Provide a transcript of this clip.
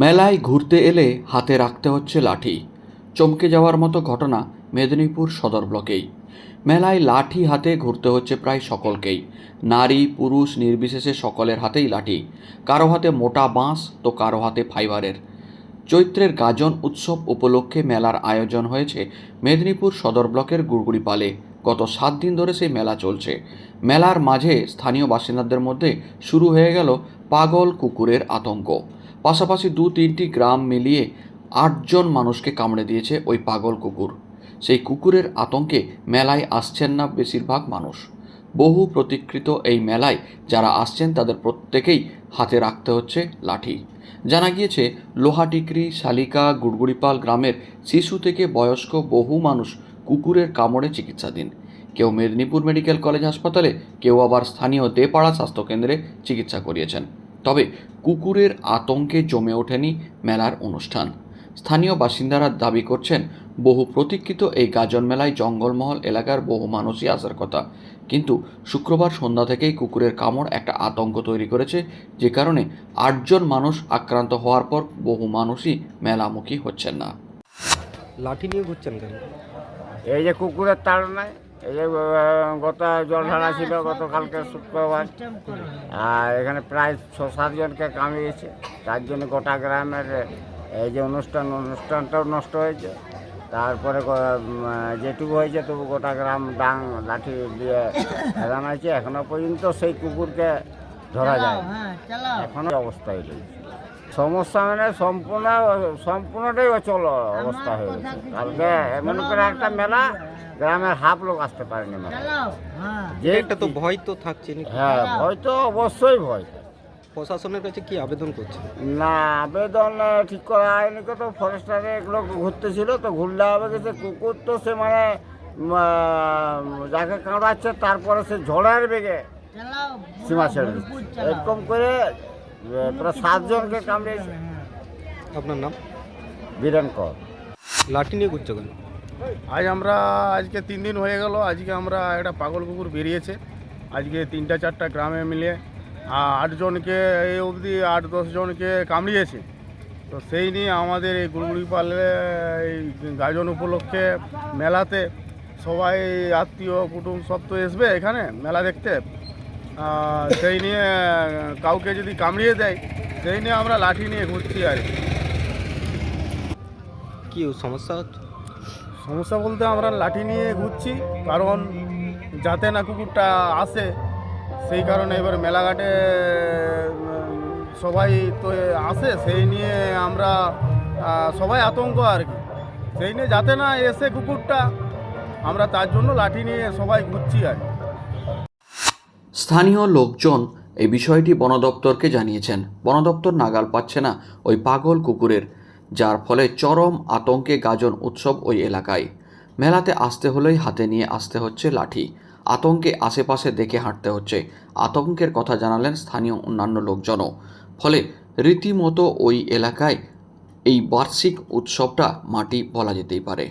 মেলায় ঘুরতে এলে হাতে রাখতে হচ্ছে লাঠি। চমকে যাওয়ার মতো ঘটনা মেদিনীপুর সদর ব্লকেই। মেলায় লাঠি হাতে ঘুরতে হচ্ছে প্রায় সকলকেই। নারী পুরুষ নির্বিশেষে সকলের হাতেই লাঠি। কারো হাতে মোটা বাঁশ তো কারো হাতে ফাইবারের। চৈত্রের গাজন উৎসব উপলক্ষে মেলার আয়োজন হয়েছে মেদিনীপুর সদর ব্লকের গুড়গুড়িপালে। গত 7 দিন ধরে সেই মেলা চলছে। মেলার মাঝে স্থানীয় বাসিন্দাদের মধ্যে শুরু হয়ে গেল পাগল কুকুরের আতঙ্ক। পাশাপাশি 2-3টি গ্রাম মিলিয়ে 8জন মানুষকে কামড়ে দিয়েছে ওই পাগল কুকুর। সেই কুকুরের আতঙ্কে মেলায় আসছেন না বেশিরভাগ মানুষ। বহু প্রতীক্ষিত এই মেলায় যারা আসছেন তাদের প্রত্যেকেই হাতে রাখতে হচ্ছে লাঠি। জানা গিয়েছে লোহাটিকরি, শালিকা, গুড়গুড়িপাল গ্রামের শিশু থেকে বয়স্ক বহু মানুষ কুকুরের কামড়ে চিকিৎসাধীন। কেউ মেদিনীপুর মেডিকেল কলেজ হাসপাতালে, কেউ আবার স্থানীয় দেপাড়া স্বাস্থ্যকেন্দ্রে চিকিৎসা করিয়েছেন। তবে কুকুরের আতঙ্কে জমে ওঠেনি মেলার অনুষ্ঠান। স্থানীয় বাসিন্দারা দাবি করছেন, বহু প্রতীক্ষিত এই গাজন মেলায় জঙ্গলমহল এলাকার বহু মানুষই আসার কথা, কিন্তু শুক্রবার সন্ধ্যা থেকেই কুকুরের কামড় একটা আতঙ্ক তৈরি করেছে, যে কারণে 8জন মানুষ আক্রান্ত হওয়ার পর বহু মানুষই মেলামুখী হচ্ছেন না। লাঠি নিয়ে ঘুরছেন কেন? এই যে কুকুরের তাড়নায়, এই যে গত জল ঢালা ছিল গতকালকে শুক্রবার, আর এখানে প্রায় 6-7 জনকে কামড়িয়েছে। তার জন্য গোটা গ্রামের এই যে অনুষ্ঠানটাও নষ্ট হয়েছে। তারপরে যেটুকু হয়েছে তবু গোটা গ্রাম ডাং লাঠি দিয়ে ফেরানো হয়েছে। এখনও পর্যন্ত সেই কুকুরকে ধরা যায়, এখনও অবস্থায় রয়েছে। সমস্যা মানে সম্পূর্ণটাই অচল অবস্থা হয়ে গেছে। কালকে এমন করে একটা মেলা, গ্রামের হাফ লোক আসতে পারেনি মেলা। যে একটা তো ভয় তো থাকছে। হ্যাঁ, ভয় তো অবশ্যই ভয়। প্রশাসনের কাছে কি আবেদন করছেন? না, আবেদন ঠিক করা হয়নি। তো ফরেস্টারে এগুলো ঘুরতেছিল, তো ঘুরলে হবে গেছে কুকুর তো সে মানে যাকে কামড়াচ্ছে তারপরে সে ঝড়ের বেগে সীমা ছেড়ে দিচ্ছে। এরকম করে প্রায় 7 জনকে কামড়িয়েছে। আপনার নাম? বীরেন কর। লাঠি নিয়ে ঘুরছে কেন? আজকে 3 দিন হয়ে গেল। আজকে আমরা একটা পাগল কুকুর বেরিয়েছে। আজকে 3-4টা গ্রামে মিলে 8 জনকে, এই অবধি 8-10 জনকে কামড়িয়েছে। তো সেই নিয়ে আমাদের এই গুড়গুড়িপালে এই গাজন উপলক্ষে মেলাতে সবাই আত্মীয় কুটুম সব তো আসবে এখানে মেলা দেখতে। সেই নিয়ে কাউকে যদি কামড়িয়ে দেয়, সেই নিয়ে আমরা লাঠি নিয়ে ঘুরছি। আর কি সমস্যা হচ্ছে? সমস্যা বলতে আমরা লাঠি নিয়ে ঘুরছি, কারণ যাতে না কুকুরটা আসে সেই কারণে। এবার মেলাঘাটে সবাই তো আসে, সেই নিয়ে আমরা সবাই আতঙ্ক আর কি। সেই নিয়ে যাতে না এসে কুকুরটা, আমরা তার জন্য লাঠি নিয়ে সবাই ঘুরছি আর কি। স্থানীয় লোকজন এই বিষয়টি বন দপ্তরকে জানিয়েছেন। বন দপ্তর নাগাল পাচ্ছে না ওই পাগল কুকুরের, যার ফলে চরম আতঙ্কে গাজন উৎসব ওই এলাকায়। মেলাতে আসতে হলেই হাতে নিয়ে আসতে হচ্ছে লাঠি। আতঙ্কে আশেপাশে দেখে হাঁটতে হচ্ছে। আতঙ্কের কথা জানালেন স্থানীয় অন্যান্য লোকজনও। ফলে রীতিমতো ওই এলাকায় এই বার্ষিক উৎসবটা মাটি বলা যেতেই পারে।